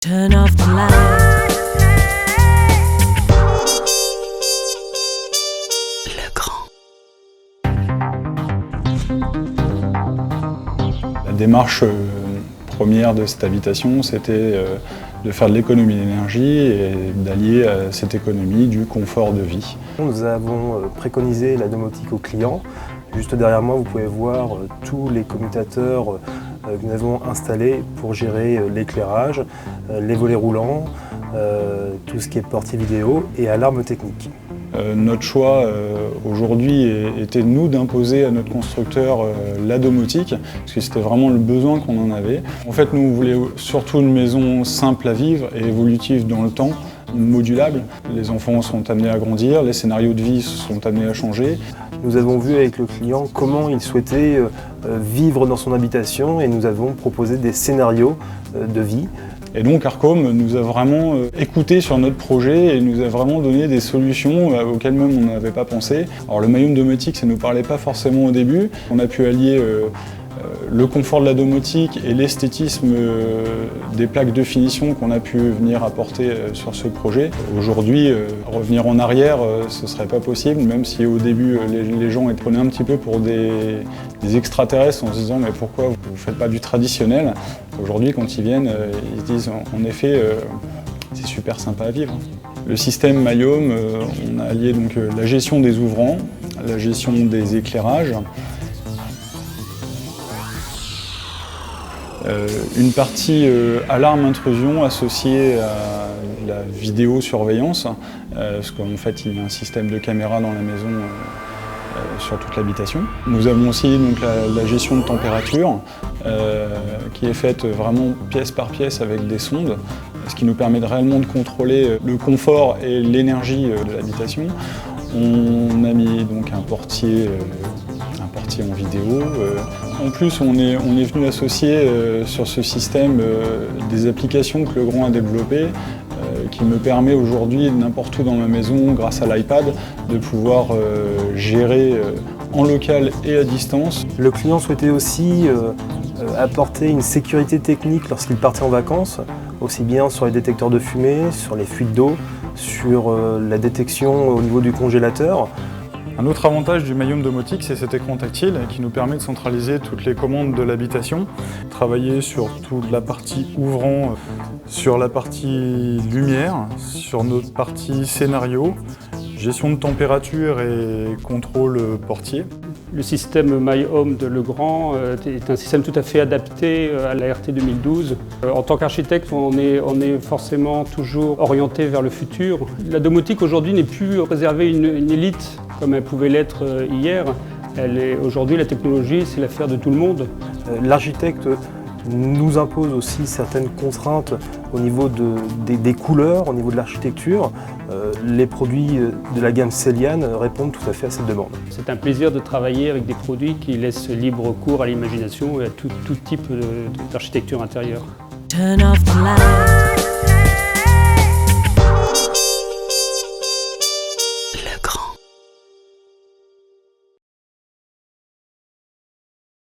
Turn off the light. Le grand. La démarche première de cette habitation, c'était de faire de l'économie d'énergie et d'allier à cette économie du confort de vie. Nous avons préconisé la domotique aux clients. Juste derrière moi, vous pouvez voir tous les commutateurs que nous avons installés pour gérer l'éclairage, les volets roulants, tout ce qui est portier vidéo et alarme technique. Notre choix aujourd'hui était nous d'imposer à notre constructeur la domotique, parce que c'était vraiment le besoin qu'on en avait. En fait, nous on voulait surtout une maison simple à vivre et évolutive dans le temps, modulable. Les enfants sont amenés à grandir, les scénarios de vie sont amenés à changer. Nous avons vu avec le client comment il souhaitait vivre dans son habitation et nous avons proposé des scénarios de vie. Et donc Arcom nous a vraiment écouté sur notre projet et nous a vraiment donné des solutions auxquelles même on n'avait pas pensé. Alors le Mayum domotique, ça ne nous parlait pas forcément au début. On a pu allier le confort de la domotique et l'esthétisme des plaques de finition qu'on a pu venir apporter sur ce projet. Aujourd'hui, revenir en arrière, ce ne serait pas possible, même si au début les gens les prenaient un petit peu pour des extraterrestres en se disant mais pourquoi vous ne faites pas du traditionnel? Aujourd'hui, quand ils viennent, ils se disent en effet c'est super sympa à vivre. Le système Mayum, on a allié donc la gestion des ouvrants, la gestion des éclairages, une partie alarme intrusion associée à la vidéosurveillance, parce qu'en fait il y a un système de caméra dans la maison sur toute l'habitation. Nous avons aussi donc, la gestion de température qui est faite vraiment pièce par pièce avec des sondes, ce qui nous permet de réellement de contrôler le confort et l'énergie de l'habitation. On a mis donc un portier en vidéo. En plus, on est venu associer sur ce système des applications que Legrand a développées qui me permet aujourd'hui, n'importe où dans ma maison, grâce à l'iPad, de pouvoir gérer en local et à distance. Le client souhaitait aussi apporter une sécurité technique lorsqu'il partait en vacances, aussi bien sur les détecteurs de fumée, sur les fuites d'eau, sur la détection au niveau du congélateur. Un autre avantage du Mayum domotique, c'est cet écran tactile qui nous permet de centraliser toutes les commandes de l'habitation, travailler sur toute la partie ouvrant, sur la partie lumière, sur notre partie scénario, gestion de température et contrôle portier. Le système MyHome de Legrand est un système tout à fait adapté à la RT 2012. En tant qu'architecte, on est forcément toujours orienté vers le futur. La domotique aujourd'hui n'est plus réservée à une élite comme elle pouvait l'être hier. Aujourd'hui, la technologie, c'est l'affaire de tout le monde. L'architecte nous impose aussi certaines contraintes au niveau des couleurs, au niveau de l'architecture. Les produits de la gamme Celian répondent tout à fait à cette demande. C'est un plaisir de travailler avec des produits qui laissent libre cours à l'imagination et à tout type d'architecture intérieure. Turn off the light.